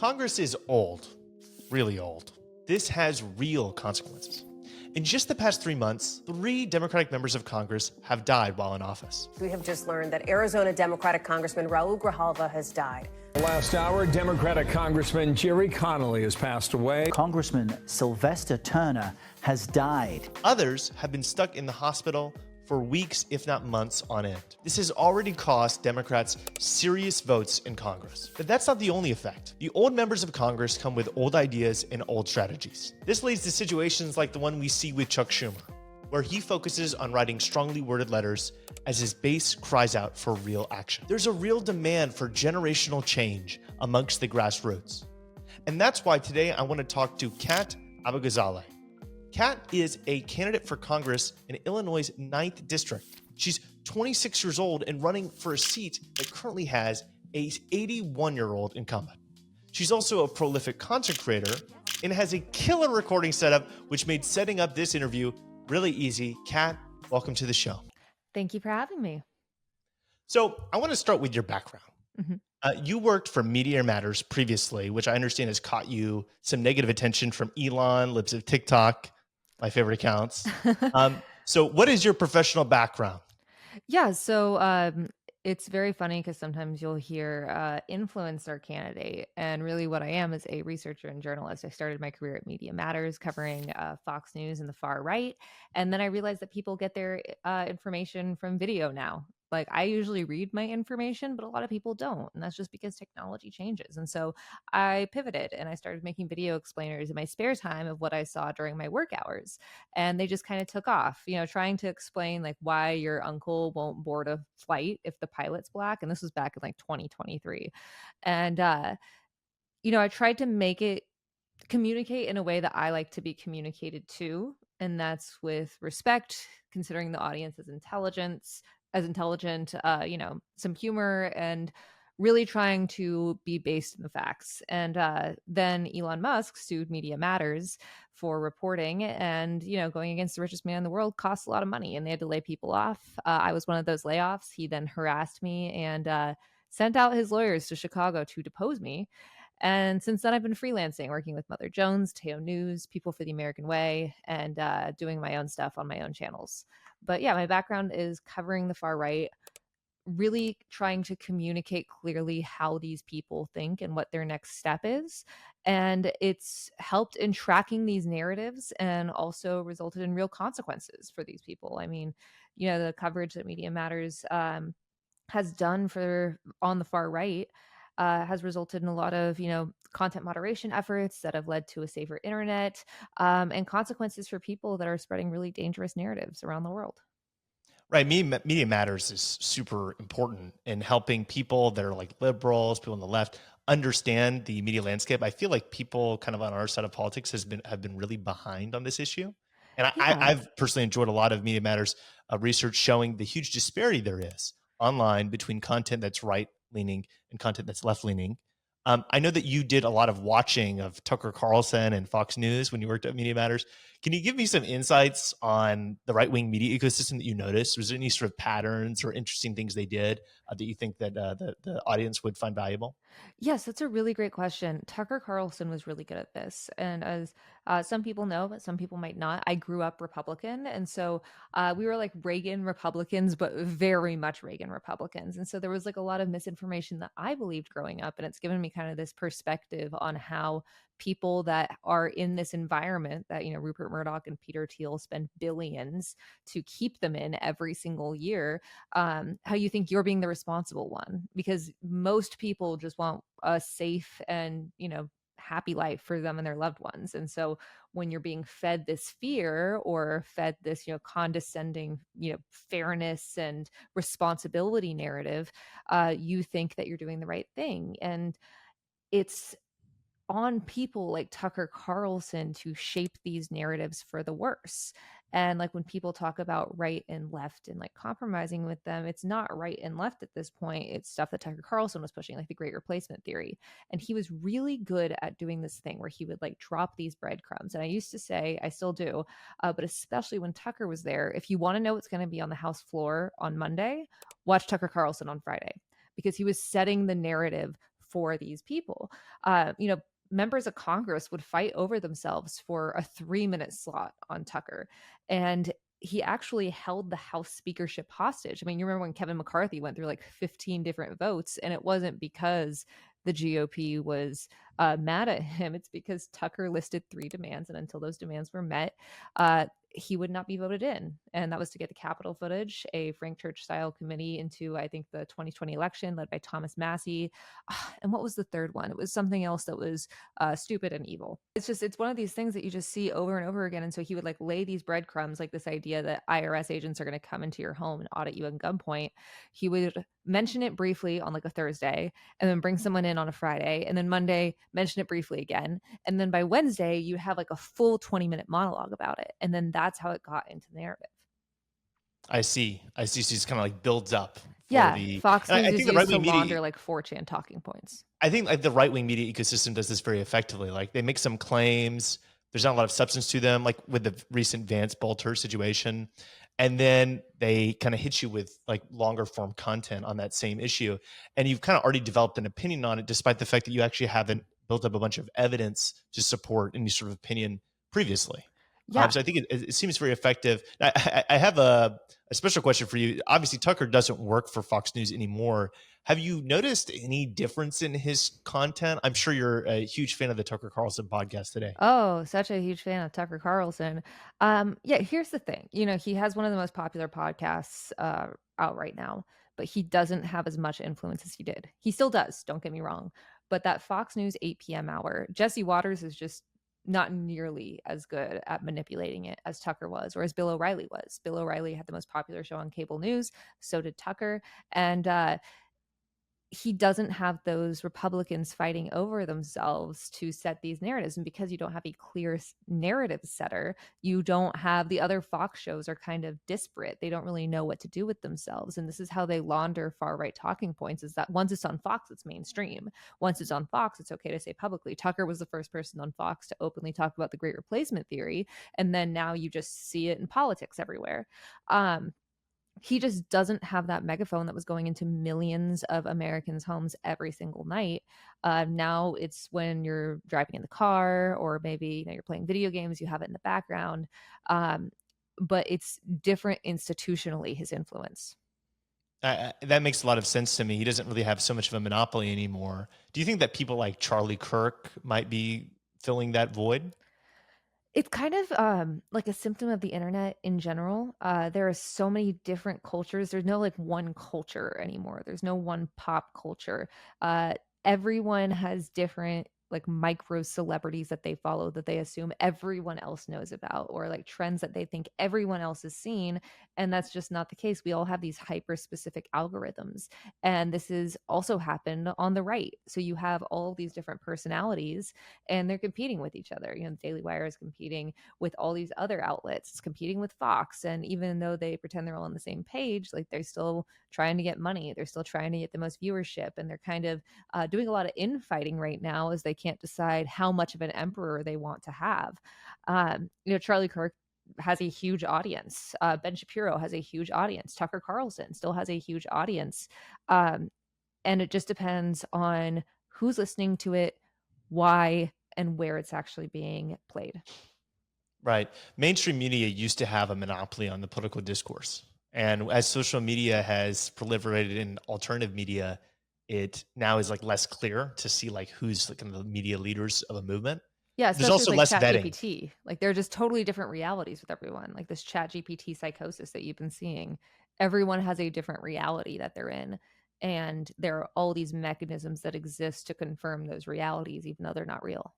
Congress is old, really old. This has real consequences. In just the past 3 months, 3 Democratic members of Congress have died while in office. We have just learned that Arizona Democratic Congressman Abughazaleh has died. Last hour, Democratic Congressman Jerry Connolly has passed away. Congressman Sylvester Turner has died. Others have been stuck in the hospital for weeks, if not months on end. This has already cost Democrats serious votes in Congress. But that's not the only effect. The old members of Congress come with old ideas and old strategies. This leads to situations like the one we see with Chuck Schumer, where he focuses on writing strongly worded letters as his base cries out for real action. There's a real demand for generational change amongst the grassroots. And that's why today I want to talk to Kat Abughazaleh. Kat is a candidate for Congress in Illinois' 9th district. She's 26 years old and running for a seat that currently has a 81-year-old incumbent. She's also a prolific content creator and has a killer recording setup, which made setting up this interview really easy. Kat, welcome to the show. Thank you for having me. So I want to start with your background. Mm-hmm. You worked for Media Matters previously, which I understand has caught you some negative attention from Elon, libs of TikTok, my favorite accounts. So what is your professional background? Yeah, so it's very funny because sometimes you'll hear influencer candidate, and really what I am is a researcher and journalist. I started my career at Media Matters covering Fox News and the far right, and then I realized that people get their information from video now. Like, I usually read my information, but a lot of people don't. And that's just because technology changes. And so I pivoted and I started making video explainers in my spare time of what I saw during my work hours. And they just kind of took off, trying to explain like why your uncle won't board a flight if the pilot's black. And this was back in like 2023. And, I tried to make it communicate in a way that I like to be communicated to. And that's with respect, considering the audience as intelligent, some humor, and really trying to be based in the facts. And then Elon Musk sued Media Matters for reporting, and going against the richest man in the world costs a lot of money, and they had to lay people off. I was one of those layoffs. He then harassed me and sent out his lawyers to Chicago to depose me. And since then, I've been freelancing, working with Mother Jones, Teo News, People for the American Way, and doing my own stuff on my own channels. But yeah, my background is covering the far right, really trying to communicate clearly how these people think and what their next step is. And it's helped in tracking these narratives and also resulted in real consequences for these people. I mean, the coverage that Media Matters has done on the far right has resulted in a lot of, content moderation efforts that have led to a safer internet, and consequences for people that are spreading really dangerous narratives around the world. Right. Media Matters is super important in helping people that are like liberals, people on the left, understand the media landscape. I feel like people kind of on our side of politics have been really behind on this issue. And Yeah. I've personally enjoyed a lot of Media Matters research showing the huge disparity there is online between content that's right-leaning and content that's left-leaning. I know that you did a lot of watching of Tucker Carlson and Fox News when you worked at Media Matters. Can you give me some insights on the right-wing media ecosystem that you noticed? Was there any sort of patterns or interesting things they did that you think that the audience would find valuable? Yes, that's a really great question. Tucker Carlson was really good at this. And as some people know, but some people might not, I grew up Republican. And so we were like Reagan Republicans, but very much Reagan Republicans. And so there was like a lot of misinformation that I believed growing up. And it's given me kind of this perspective on how people that are in this environment that, Rupert Murdoch and Peter Thiel spend billions to keep them in every single year, how you think you're being the responsible one, because most people just want a safe and, happy life for them and their loved ones. And so when you're being fed this fear or fed this, condescending, fairness and responsibility narrative, you think that you're doing the right thing. And it's on people like Tucker Carlson to shape these narratives for the worse. And like when people talk about right and left and like compromising with them, it's not right and left at this point. It's stuff that Tucker Carlson was pushing, like the great replacement theory. And he was really good at doing this thing where he would like drop these breadcrumbs. And I used to say, I still do, but especially when Tucker was there, if you want to know what's going to be on the House floor on Monday, watch Tucker Carlson on Friday, because he was setting the narrative for these people. You know, members of Congress would fight over themselves for a 3-minute slot on Tucker. And he actually held the House speakership hostage. I mean, you remember when Kevin McCarthy went through like 15 different votes, and it wasn't because the GOP was mad at him. It's because Tucker listed 3 demands, and until those demands were met, he would not be voted in. And that was to get the Capitol footage, a Frank Church style committee into, I think, the 2020 election led by Thomas Massey. And what was the third one? It was something else that was stupid and evil. It's one of these things that you just see over and over again. And so he would like lay these breadcrumbs, like this idea that IRS agents are going to come into your home and audit you at gunpoint. He would mention it briefly on like a Thursday, and then bring someone in on a Friday, and then Monday mention it briefly again, and then by Wednesday you have like a full 20-minute monologue about it, and then that's how it got into the narrative. I see. So it's kind of like builds up. Fox News is the used to right-wing launder like 4chan talking points. I think like the right-wing media ecosystem does this very effectively. Like they make some claims, there's not a lot of substance to them, like with the recent Vance Bolter situation. And then they kind of hit you with like longer form content on that same issue. And you've kind of already developed an opinion on it, despite the fact that you actually haven't built up a bunch of evidence to support any sort of opinion previously. Yeah. So I think it seems very effective. I have a special question for you. Obviously, Tucker doesn't work for Fox News anymore. Have you noticed any difference in his content? I'm sure you're a huge fan of the Tucker Carlson podcast today. Oh, such a huge fan of Tucker Carlson. Yeah, here's the thing. You know, he has one of the most popular podcasts out right now, but he doesn't have as much influence as he did. He still does, don't get me wrong. But that Fox News 8 p.m. hour, Jesse Waters is just not nearly as good at manipulating it as Tucker was, or as Bill O'Reilly was. Bill O'Reilly had the most popular show on cable news. So did Tucker. And he doesn't have those Republicans fighting over themselves to set these narratives. And because you don't have a clear narrative setter, you don't have the other Fox shows are kind of disparate. They don't really know what to do with themselves. And this is how they launder far right talking points, is that once it's on Fox, it's mainstream. Once it's on Fox, it's okay to say publicly. Tucker was the first person on Fox to openly talk about the Great Replacement theory. And then now you just see it in politics everywhere. He just doesn't have that megaphone that was going into millions of Americans' homes every single night. Now it's when you're driving in the car, or maybe you're playing video games, you have it in the background. But it's different institutionally, his influence. That makes a lot of sense to me. He doesn't really have so much of a monopoly anymore. Do you think that people like Charlie Kirk might be filling that void? It's kind of like a symptom of the internet in general. There are so many different cultures. There's no like one culture anymore. There's no one pop culture. Everyone has different like micro celebrities that they follow, that they assume everyone else knows about, or like trends that they think everyone else has seen. And that's just not the case. We all have these hyper specific algorithms. And this has also happened on the right. So you have all these different personalities, and they're competing with each other. You know, the Daily Wire is competing with all these other outlets. It's competing with Fox. And even though they pretend they're all on the same page, like they're still trying to get money. They're still trying to get the most viewership. And they're kind of doing a lot of infighting right now, as they can't decide how much of an emperor they want to have. You know, Charlie Kirk has a huge audience. Ben Shapiro has a huge audience. Tucker Carlson still has a huge audience. And it just depends on who's listening to it, why, and where it's actually being played. Right. Mainstream media used to have a monopoly on the political discourse. And as social media has proliferated in alternative media, it now is like less clear to see like who's like kind of the media leaders of a movement. Yeah, There's especially also with, less like vetting. ChatGPT. Like they're just totally different realities with everyone. Like this ChatGPT psychosis that you've been seeing. Everyone has a different reality that they're in. And there are all these mechanisms that exist to confirm those realities, even though they're not real.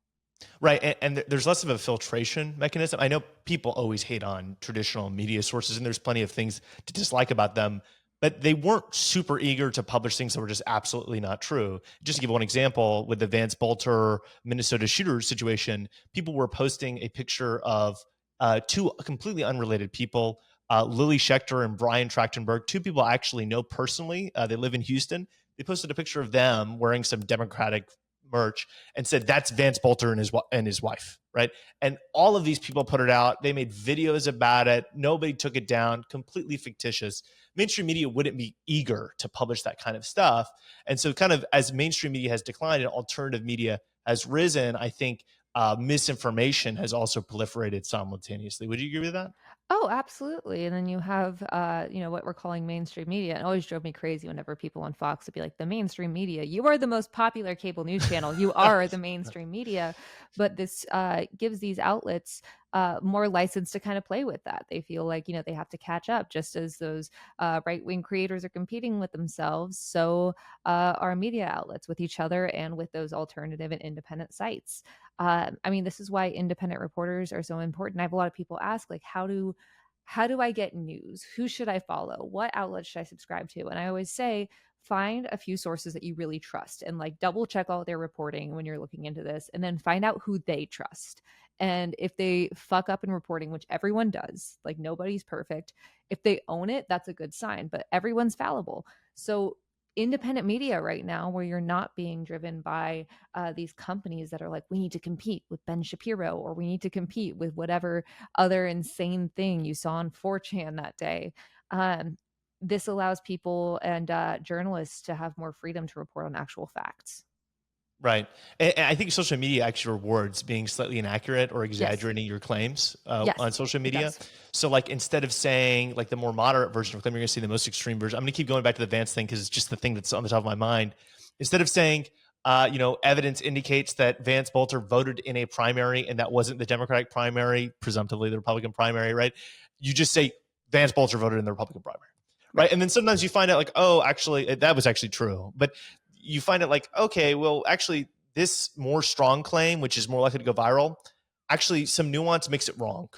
Right. And there's less of a filtration mechanism. I know people always hate on traditional media sources, and there's plenty of things to dislike about them, but they weren't super eager to publish things that were just absolutely not true. Just to give one example, with the Vance Bolter Minnesota shooter situation, people were posting a picture of 2 completely unrelated people, Lily Schechter and Brian Trachtenberg, 2 people I actually know personally. They live in Houston. They posted a picture of them wearing some Democratic merch and said, that's Vance Bolter and his wife, right? And all of these people put it out. They made videos about it. Nobody took it down, completely fictitious. Mainstream media wouldn't be eager to publish that kind of stuff. And so kind of as mainstream media has declined and alternative media has risen, I think misinformation has also proliferated simultaneously. Would you agree with that? Oh, absolutely. And then you have, what we're calling mainstream media. It always drove me crazy whenever people on Fox would be like, the mainstream media, you are the most popular cable news channel. You are the mainstream media. But this gives these outlets more license to kind of play with that. They feel like, they have to catch up just as those right-wing creators are competing with themselves. So are media outlets with each other and with those alternative and independent sites. This is why independent reporters are so important. I have a lot of people ask, like, how do I get news? Who should I follow? What outlet should I subscribe to? And I always say, find a few sources that you really trust and like double check all their reporting when you're looking into this, and then find out who they trust. And if they fuck up in reporting, which everyone does, like nobody's perfect, if they own it, that's a good sign, but everyone's fallible. So independent media right now, where you're not being driven by these companies that are like, we need to compete with Ben Shapiro, or we need to compete with whatever other insane thing you saw on 4chan that day. This allows people and journalists to have more freedom to report on actual facts. Right. And I think social media actually rewards being slightly inaccurate or exaggerating your claims Yes, on social it media. does. So like instead of saying like the more moderate version of a claim, you're going to see the most extreme version. I'm going to keep going back to the Vance thing because it's just the thing that's on the top of my mind. Instead of saying, evidence indicates that Vance Bolter voted in a primary and that wasn't the Democratic primary, presumptively the Republican primary, right? You just say Vance Bolter voted in the Republican primary. Right. And then sometimes you find out like, oh, actually, that was actually true. But you find it like, okay, well, actually, this more strong claim, which is more likely to go viral, actually some nuance makes it wrong.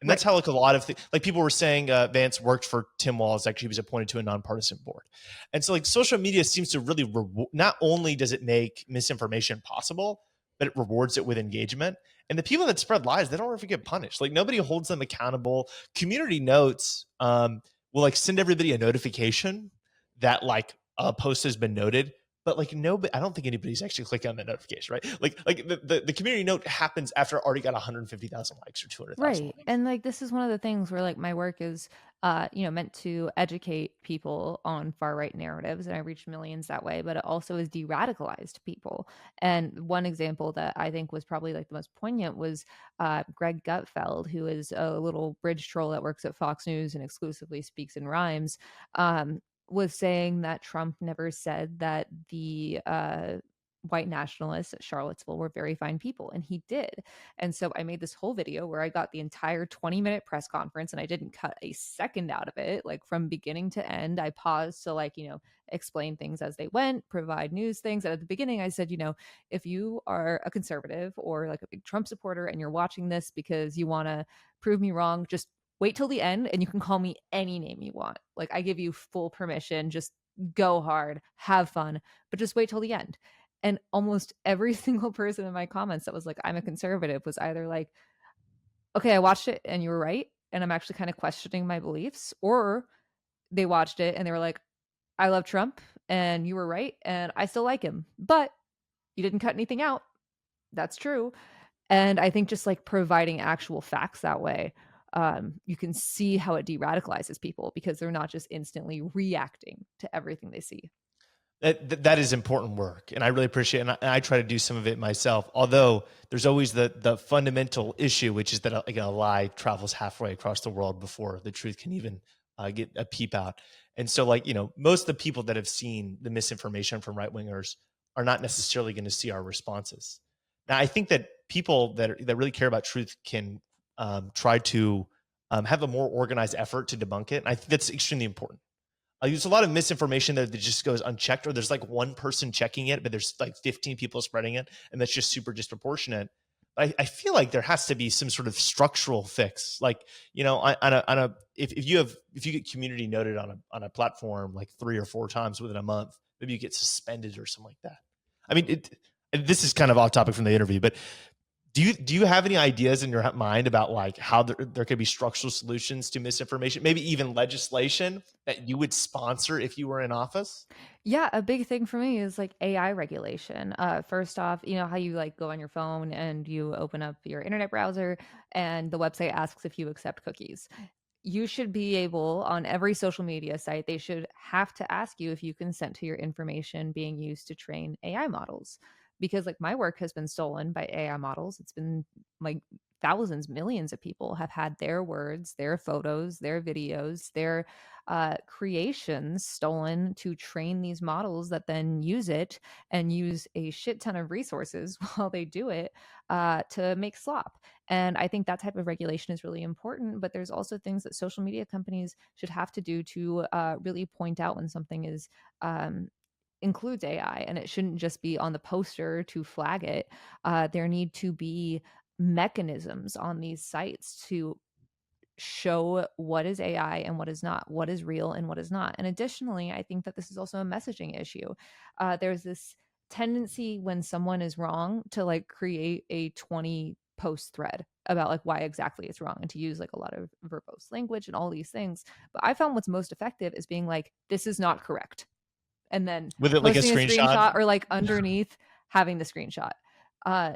And that's how like a lot of things, like people were saying Vance worked for Tim Walz, actually he was appointed to a nonpartisan board. And so like social media seems to really, not only does it make misinformation possible, but it rewards it with engagement. And the people that spread lies, they don't ever get punished. Like nobody holds them accountable. Community notes will like send everybody a notification that like a post has been noted, but like nobody, I don't think anybody's actually clicking on that notification, right? Like the community note happens after it already got 150,000 likes or 200,000 Right. likes. And like this is one of the things where like my work is meant to educate people on far right narratives, and I reach millions that way, but it also is de-radicalized people. And one example that I think was probably like the most poignant was Greg Gutfeld, who is a little bridge troll that works at Fox News and exclusively speaks in rhymes. Was saying that Trump never said that the white nationalists at Charlottesville were very fine people, and he did. And so I made this whole video where I got the entire 20-minute press conference, and I didn't cut a second out of it, like from beginning to end. I paused to explain things as they went, provide news things. And at the beginning I said, if you are a conservative or like a big Trump supporter and you're watching this because you want to prove me wrong, just wait till the end and you can call me any name you want. Like I give you full permission, just go hard, have fun, but just wait till the end. And almost every single person in my comments that was like, I'm a conservative, was either like, okay, I watched it and you were right, and I'm actually kind of questioning my beliefs, or they watched it and they were like, I love Trump and you were right and I still like him, but you didn't cut anything out. That's true. And I think just like providing actual facts that way, you can see how it de-radicalizes people because they're not just instantly reacting to everything they see. That is important work, and I really appreciate it. And I try to do some of it myself. Although there's always the fundamental issue, which is that a lie travels halfway across the world before the truth can even get a peep out. And so, most of the people that have seen the misinformation from right wingers are not necessarily going to see our responses. Now, I think that people that really care about truth can try to have a more organized effort to debunk it. And I think that's extremely important. There's a lot of misinformation that just goes unchecked, or there's like one person checking it, but there's like 15 people spreading it, and that's just super disproportionate. But I feel like there has to be some sort of structural fix. Like, if you get community noted on a platform like 3 or 4 times within a month, maybe you get suspended or something like that. I mean, this is kind of off topic from the interview, but Do you have any ideas in your mind about like how there could be structural solutions to misinformation, maybe even legislation that you would sponsor if you were in office? Yeah, a big thing for me is like AI regulation. First off, you know how you like go on your phone and you open up your internet browser and the website asks if you accept cookies. You should be able on every social media site, they should have to ask you if you consent to your information being used to train AI models. Because like my work has been stolen by AI models. It's been like thousands, millions of people have had their words, their photos, their videos, their creations stolen to train these models that then use it and use a shit ton of resources while they do it to make slop. And I think that type of regulation is really important. But there's also things that social media companies should have to do to really point out when something is includes AI, and it shouldn't just be on the poster to flag it. There need to be mechanisms on these sites to show what is AI and what is not, what is real and what is not. And additionally, I think that this is also a messaging issue. There's this tendency when someone is wrong to like create a 20 post thread about like why exactly it's wrong and to use like a lot of verbose language and all these things. But I found what's most effective is being like, this is not correct. And then With it like a posting a screenshot? screenshot or like underneath having the screenshot. Uh,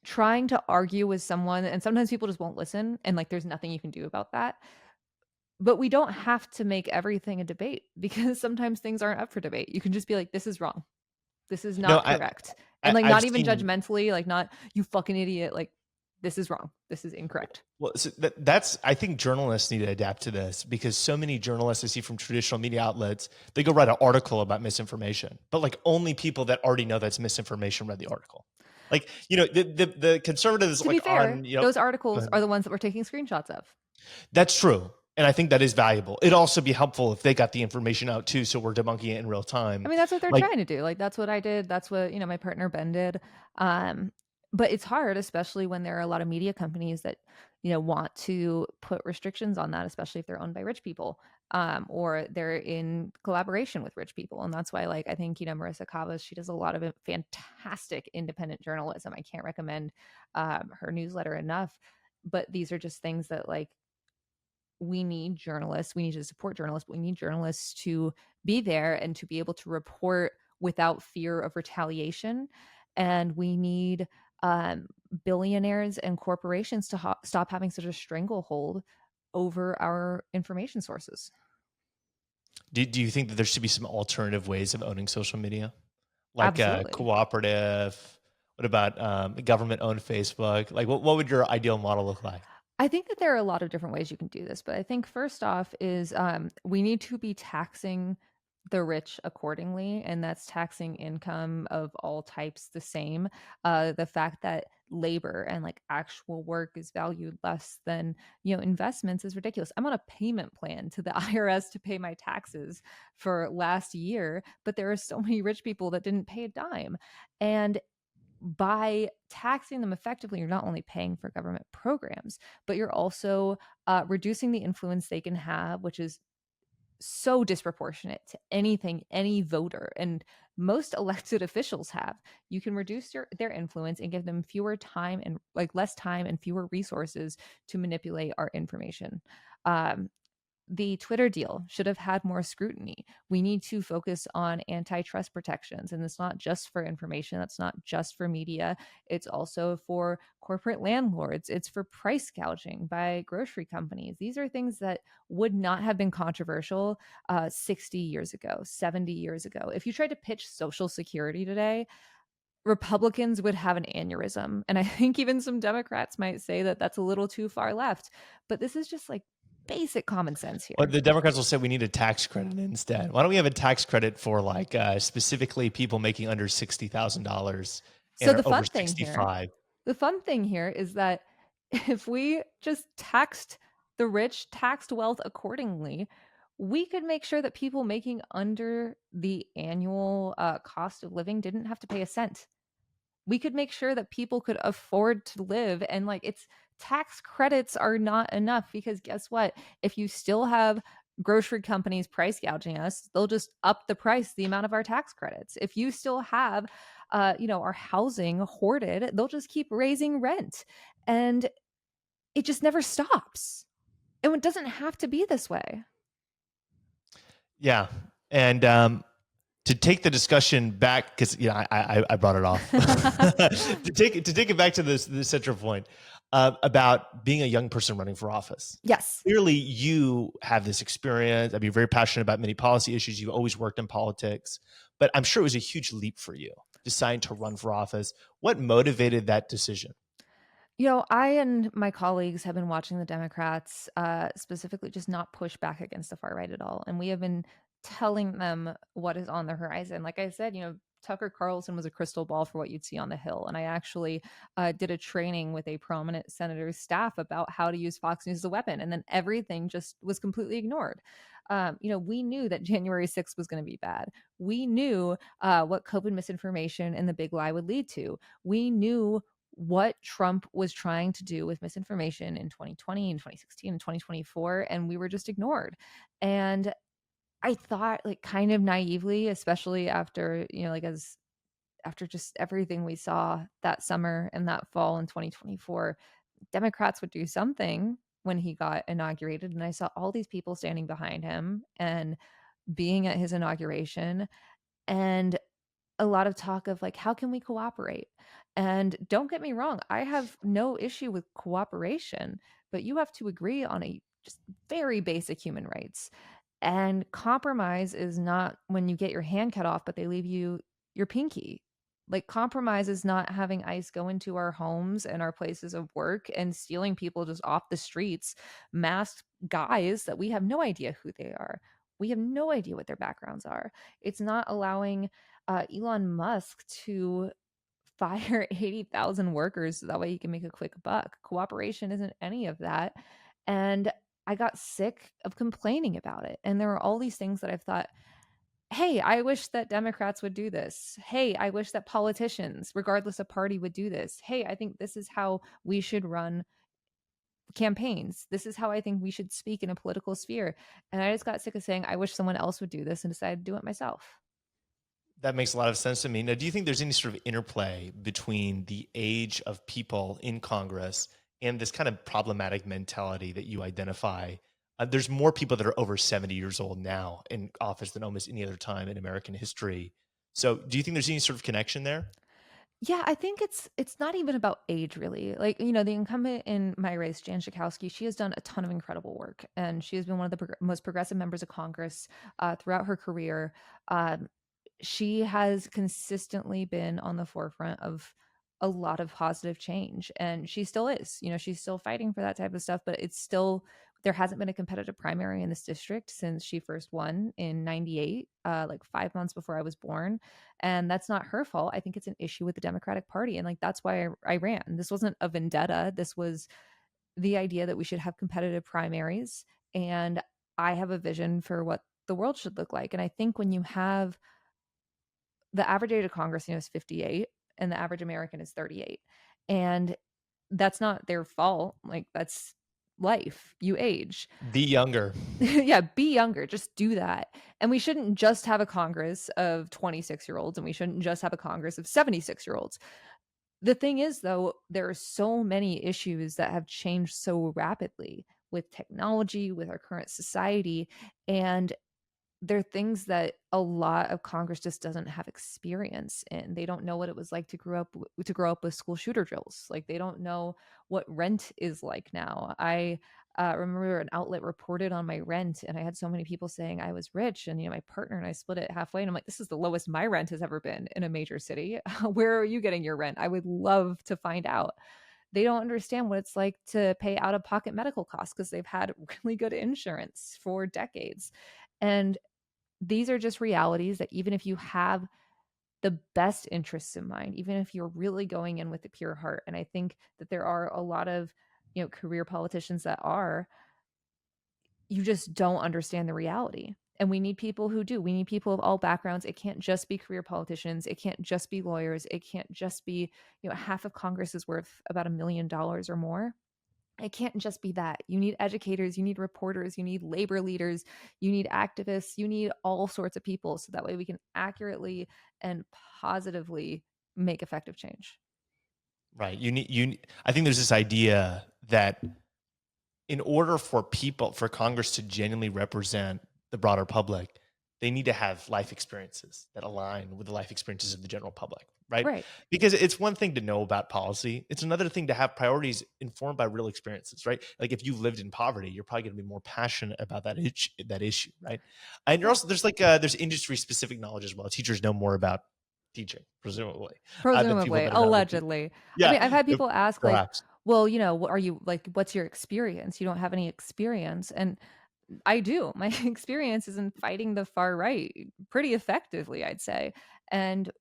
Trying to argue with someone, and sometimes people just won't listen and like there's nothing you can do about that. But we don't have to make everything a debate because sometimes things aren't up for debate. You can just be like, this is wrong, this is No, not I, correct, and I like I've not even seen. judgmentally, like not you fucking idiot, like this is wrong, this is incorrect. Well, so that's I think journalists need to adapt to this because so many journalists I see from traditional media outlets, they go write an article about misinformation, but like only people that already know that's misinformation read the article. Like, the conservatives To be like fair, on, those go articles ahead. are the ones that we're taking screenshots of. That's true. And I think that is valuable. It'd also be helpful if they got the information out too, so we're debunking it in real I time. mean, that's what they're Like, trying to do. Like that's what I did. That's what, my partner Ben did. Um, but it's hard, especially when there are a lot of media companies that, want to put restrictions on that, especially if they're owned by rich people, or they're in collaboration with rich people. And that's why, like, I think, Marissa Cavas, she does a lot of fantastic independent journalism. I can't recommend her newsletter enough. But these are just things that like we need journalists. We need to support journalists, but we need journalists to be there and to be able to report without fear of retaliation. And we need billionaires and corporations to stop having such a stranglehold over our information sources. do you think that there should be some alternative ways of owning social media? Like a Absolutely. cooperative? What about government-owned Facebook? Like, what would your ideal model look like? I think that there are a lot of different ways you can do this, but I think first off is we need to be taxing the rich accordingly, and that's taxing income of all types the same. The fact that labor and like actual work is valued less than investments is ridiculous. I'm on a payment plan to the IRS to pay my taxes for last year, but there are so many rich people that didn't pay a dime, and by taxing them effectively, you're not only paying for government programs, but you're also reducing the influence they can have, which is so disproportionate to anything any voter and most elected officials have. You can reduce their influence and give them fewer time and like less time and fewer resources to manipulate our information. Um, the Twitter deal should have had more scrutiny. We need to focus on antitrust protections. And it's not just for information, that's not just for media. It's also for corporate landlords, it's for price gouging by grocery companies. These are things that would not have been controversial 60 years ago, 70 years ago. If you tried to pitch Social Security today, Republicans would have an aneurysm. And I think even some Democrats might say that that's a little too far left. But this is just like basic common sense Well, here. the Democrats will say we need a tax credit instead. Why don't we have a tax credit for like specifically people making under $60,000 and So are over 65? the fun thing here is that if we just taxed the rich, taxed wealth accordingly, we could make sure that people making under the annual cost of living didn't have to pay a cent. We could make sure that people could afford to live, and like it's tax credits are not enough because guess what, if you still have grocery companies price gouging us, they'll just up the price, the amount of our tax credits. If you still have, our housing hoarded, they'll just keep raising rent. And it just never stops. And it doesn't have to be this way. Yeah. And to take the discussion back, because I brought it off. to take it back to the central point about being a young person running for office. Yes. Clearly, you have this experience. I mean, you're very passionate about many policy issues. You've always worked in politics, but I'm sure it was a huge leap for you deciding to run for office. What motivated that decision? I and my colleagues have been watching the Democrats, specifically just not push back against the far right at all. And we have been telling them what is on the horizon. Like I said, Tucker Carlson was a crystal ball for what you'd see on the Hill. And I actually did a training with a prominent senator's staff about how to use Fox News as a weapon. And then everything just was completely ignored. We knew that January 6th was going to be bad. We knew what COVID misinformation and the big lie would lead to. We knew what Trump was trying to do with misinformation in 2020 and 2016 and 2024, and we were just ignored. And I thought, like, kind of naively, especially after, after just everything we saw that summer and that fall in 2024, Democrats would do something when he got inaugurated. And I saw all these people standing behind him and being at his inauguration, and a lot of talk of like, how can we cooperate? And don't get me wrong, I have no issue with cooperation, but you have to agree on a just very basic human rights. And compromise is not when you get your hand cut off, but they leave you your pinky. Like, compromise is not having ICE go into our homes and our places of work and stealing people just off the streets, masked guys that we have no idea who they are. We have no idea what their backgrounds are. It's not allowing Elon Musk to fire 80,000 workers so that way he can make a quick buck. Cooperation isn't any of that. And I got sick of complaining about it. And there were all these things that I've thought, hey, I wish that Democrats would do this. Hey, I wish that politicians, regardless of party, would do this. Hey, I think this is how we should run campaigns. This is how I think we should speak in a political sphere. And I just got sick of saying, I wish someone else would do this, and decided to do it myself. That makes a lot of sense to me. Now, do you think there's any sort of interplay between the age of people in Congress and this kind of problematic mentality that you identify? There's more people that are over 70 years old now in office than almost any other time in American history. So do you think there's any sort of connection there? Yeah, I think it's not even about age really. Like, the incumbent in my race, Jan Schakowsky, she has done a ton of incredible work, and she has been one of the most progressive members of Congress throughout her career. Um, she has consistently been on the forefront of a lot of positive change, and she still is. She's still fighting for that type of stuff, but it's still, there hasn't been a competitive primary in this district since she first won in 98, like 5 months before I was born. And that's not her fault. I think it's an issue with the Democratic Party. And like, that's why I ran. This wasn't a vendetta. This was the idea that we should have competitive primaries. And I have a vision for what the world should look like. And I think when you have the average age of Congress, is 58, and the average American is 38. And that's not their fault. Like, that's life. You age. Be younger. Yeah, be younger. Just do that. And we shouldn't just have a Congress of 26-year-olds, and we shouldn't just have a Congress of 76-year-olds. The thing is, though, there are so many issues that have changed so rapidly with technology, with our current society, and they're things that a lot of Congress just doesn't have experience in. They don't know what it was like to grow up with school shooter drills. Like, they don't know what rent is like now. I remember an outlet reported on my rent, and I had so many people saying I was rich, and my partner and I split it halfway, and I'm like, this is the lowest my rent has ever been in a major city. Where are you getting your rent? I would love to find out. They don't understand what it's like to pay out of pocket medical costs because they've had really good insurance for decades. And these are just realities that even if you have the best interests in mind, even if you're really going in with a pure heart, and I think that there are a lot of, career politicians that are, you just don't understand the reality. And we need people who do. We need people of all backgrounds. It can't just be career politicians. It can't just be lawyers. It can't just be, half of Congress is worth about $1 million or more. It can't just be that. You need educators, you need reporters, you need labor leaders, you need activists, you need all sorts of people so that way we can accurately and positively make effective change. Right. I think there's this idea that in order for Congress to genuinely represent the broader public, they need to have life experiences that align with the life experiences of the general public, right? Right. Because it's one thing to know about policy. It's another thing to have priorities informed by real experiences, right? Like if you've lived in poverty, you're probably going to be more passionate about that issue, right? And you're Yeah. also there's industry specific knowledge as well. Teachers know more about teaching, presumably, than people Presumably, that are not working. allegedly. I Yeah, mean, I've had people ask like, perhaps. well, what are you like, what's your experience? You don't have any experience. And I do. My experience is in fighting the far right pretty effectively, I'd say. And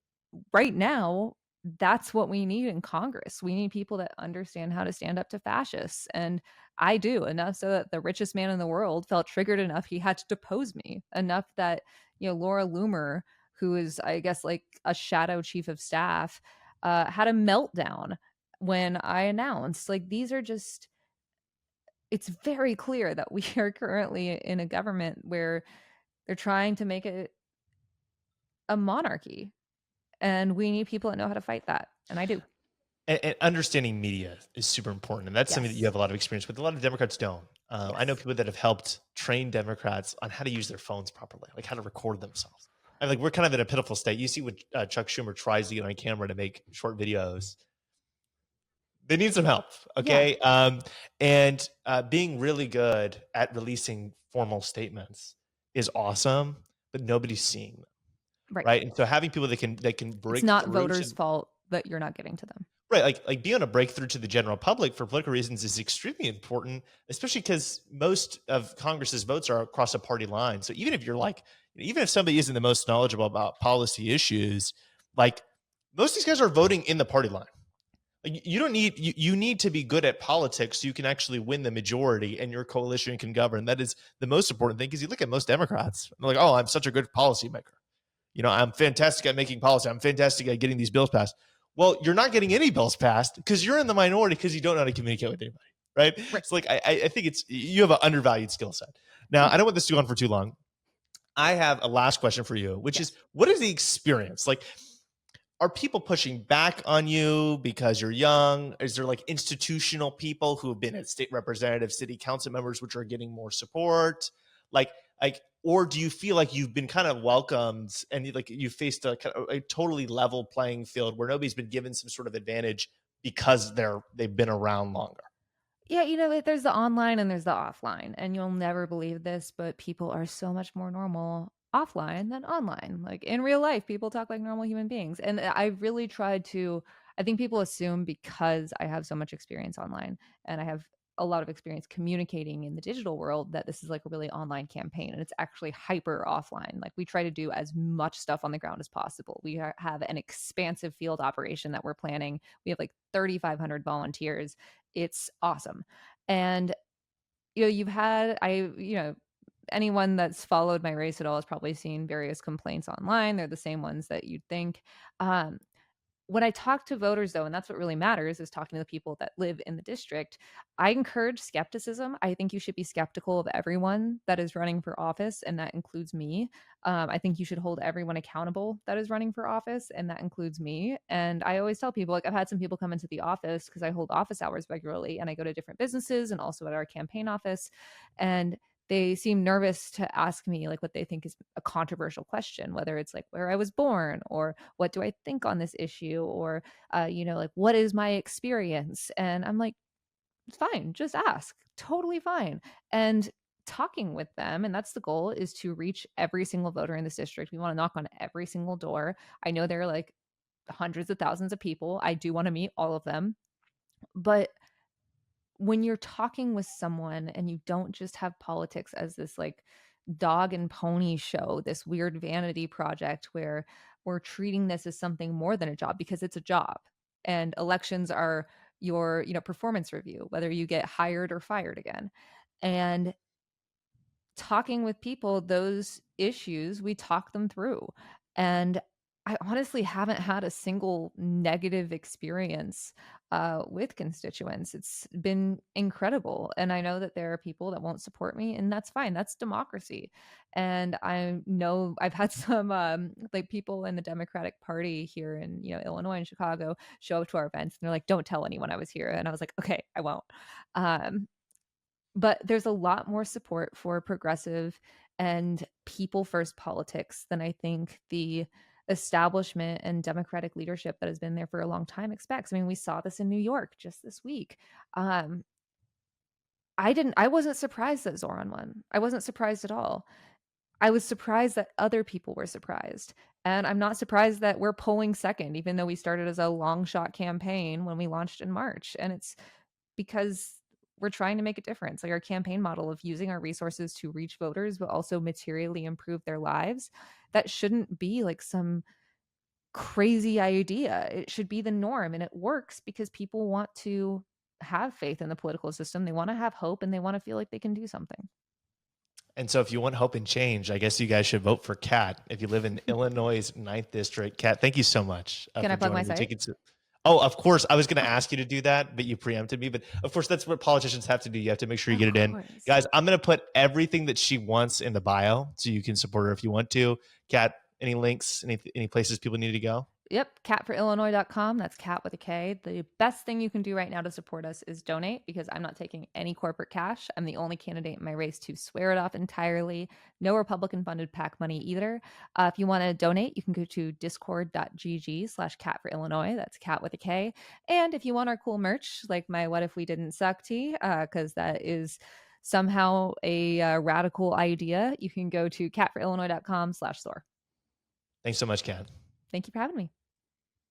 right now, that's what we need in Congress. We need people that understand how to stand up to fascists. And I do enough so that the richest man in the world felt triggered enough he had to depose me, enough that, Laura Loomer, who is, I guess, like a shadow chief of staff, had a meltdown when I announced, like, these are just, it's very clear that we are currently in a government where they're trying to make it a monarchy. And we need people that know how to fight that. And I do. And understanding media is super important, and that's something that you Yes. have a lot of experience with. A lot of Democrats don't. I know Yes. people that have helped train Democrats on how to use their phones properly, like how to record themselves. And like we're kind of in a pitiful state. You see when Chuck Schumer tries to get on camera to make short videos, they need some help. Yeah. Okay, and being really good at releasing formal statements is awesome, but nobody's seeing them, Right. right? And so having people that can It's break not through to voters' fault that you're not getting to them. right, like being a breakthrough to the general public for political reasons is extremely important, especially because most of Congress's votes are across a party line. So even if you're like, even if somebody isn't the most knowledgeable about policy issues, like most of these guys are voting in the party line. Like you don't need you need to be good at politics so you can actually win the majority and your coalition can govern. That is the most important thing because you look at most Democrats, and they're like, oh, I'm such a good policymaker. I'm fantastic at making policy. I'm fantastic at getting these bills passed. Well, you're not getting any bills passed because you're in the minority because you don't know how to communicate with anybody, right? Right. So, like, I think you have an undervalued skill set. Now, I don't want this to go on for too long. I have a last question for you, which is, Yes. what is the experience like? Are people pushing back on you because you're young? Is there like institutional people who have been at state representative, city council members, which are getting more support? Like, or do you feel like you've been kind of welcomed and like you faced a totally level playing field where nobody's been given some sort of advantage because they've been around longer? Yeah, there's the online and there's the offline, and you'll never believe this, but people are so much more normal offline than online. Like in real life, people talk like normal human beings. And I really tried to, I think people assume because I have so much experience online and I have a lot of experience communicating in the digital world that this is like a really online campaign, and it's actually hyper offline. Like we try to do as much stuff on the ground as possible. We have an expansive field operation that we're planning. We have like 3,500 volunteers. It's awesome. And you've had anyone that's followed my race at all has probably seen various complaints online. They're the same ones that you'd think. Um, when I talk to voters, though, and that's what really matters, is talking to the people that live in the district, I encourage skepticism. I think you should be skeptical of everyone that is running for office, and that includes me. I think you should hold everyone accountable that is running for office, and that includes me. And I always tell people, like, I've had some people come into the office because I hold office hours regularly, and I go to different businesses and also at our campaign office. And they seem nervous to ask me like what they think is a controversial question, whether it's like where I was born or what do I think on this issue, or like what is my experience. And I'm like, it's fine, just ask, totally fine. And talking with them, and that's the goal, is to reach every single voter in this district. We want to knock on every single door. I know there are like hundreds of thousands of people. I do want to meet all of them, but when you're talking with someone and you don't just have politics as this like dog and pony show, this weird vanity project where we're treating this as something more than a job, because it's a job. And elections are your, performance review, whether you get hired or fired again. And talking with people, those issues, we talk them through. And I honestly haven't had a single negative experience with constituents. It's been incredible. And I know that there are people that won't support me, and that's fine. That's democracy. And I know I've had some like people in the Democratic Party here in Illinois and Chicago show up to our events, and they're like, "Don't tell anyone I was here." And I was like, "Okay, I won't." Um, but there's a lot more support for progressive and people first politics than I think the establishment and democratic leadership that has been there for a long time expects. I mean, we saw this in New York just this week. um I wasn't surprised that Zoran won. I wasn't surprised at all. I was surprised that other people were surprised. And I'm not surprised that we're polling second, even though we started as a long shot campaign when we launched in March. And it's because we're trying to make a difference. Like, our campaign model of using our resources to reach voters, but also materially improve their lives, that shouldn't be like some crazy idea. It should be the norm. And it works because people want to have faith in the political system. They want to have hope, and they want to feel like they can do something. And so if you want hope and change, I guess you guys should vote for Kat if you live in Illinois' 9th District. Kat, thank you so much Can for I plug my joining me. site? Oh, of course. I was going to ask you to do that, but you preempted me. But of course, that's what politicians have to do. You have to make sure you get it in. Guys, I'm going to put everything that she wants in the bio so you can support her if you want to. Kat, any links, any places people need to go? Yep, catforillinois.com. That's cat with a K. The best thing you can do right now to support us is donate, because I'm not taking any corporate cash. I'm the only candidate in my race to swear it off entirely. No Republican funded PAC money either. If you want to donate, you can go to discord.gg/catforillinois. That's cat with a K. And if you want our cool merch, like my What If We Didn't Suck tee, because that is somehow a radical idea, you can go to catforillinois.com/store. Thanks so much, Kat. Thank you for having me.